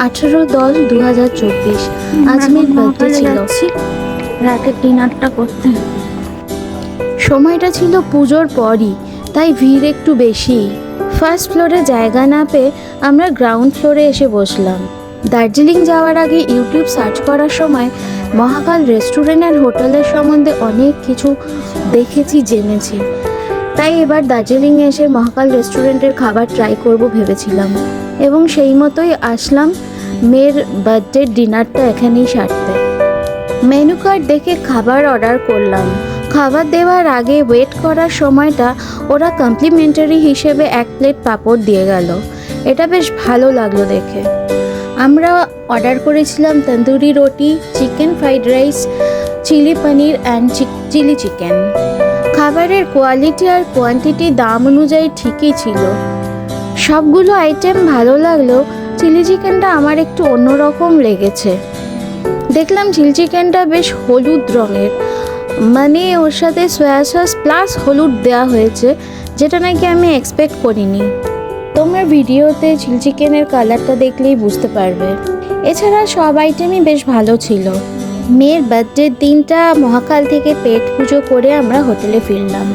18-10-2024 Ajmer birthday ছিল। রাতের ডিনারটা করতে সময়টা ছিল পুজোর পরই, তাই ভিড় একটু বেশি। ফার্স্ট ফ্লোরে জায়গা না পেয়ে আমরা গ্রাউন্ড ফ্লোরে এসে বসলাম। দার্জিলিং যাওয়ার আগে ইউটিউব সার্চ করার সময় মহাকাল রেস্টুরেন্ট অ্যান্ড হোটেলের সম্বন্ধে অনেক কিছু দেখেছি, জেনেছি। তাই এবার দার্জিলিং এসে মহাকাল রেস্টুরেন্টের খাবার ট্রাই করব ভেবেছিলাম, এবং সেই মতোই আসলাম মেয়ের বার্থডে ডিনারটা এখানেই সারতে। মেনু কার্ড দেখে খাবার অর্ডার করলাম। খাবার দেওয়ার আগে ওয়েট করার সময়টা ওরা কমপ্লিমেন্টারি হিসেবে 1 প্লেট পাঁপড় দিয়ে গেল। এটা বেশ ভালো লাগলো দেখে। আমরা অর্ডার করেছিলাম তন্দুরি রুটি, chicken fried rice, chilli paneer and chilli chicken. খাবারের কোয়ালিটি আর কোয়ান্টিটি দাম অনুযায়ী ঠিকই ছিল। সবগুলো আইটেম ভালো লাগলো। চিলি চিকেনটা আমার একটু অন্যরকম লেগেছে। দেখলাম চিলি চিকেনটা বেশ হলুদ রঙের, মানে ওর সাথে সয়া সস প্লাস হলুদ দেওয়া হয়েছে, যেটা নাকি আমি এক্সপেক্ট করিনি। তোমরা ভিডিওতে চিলি চিকেনের কালারটা দেখলেই বুঝতে পারবে। এছাড়া সব আইটেমই বেশ ভালো ছিল। মেয়ের বার্থডের দিনটা মহাকাল থেকে পেট পুজো করে আমরা হোটেলে ফিরলাম।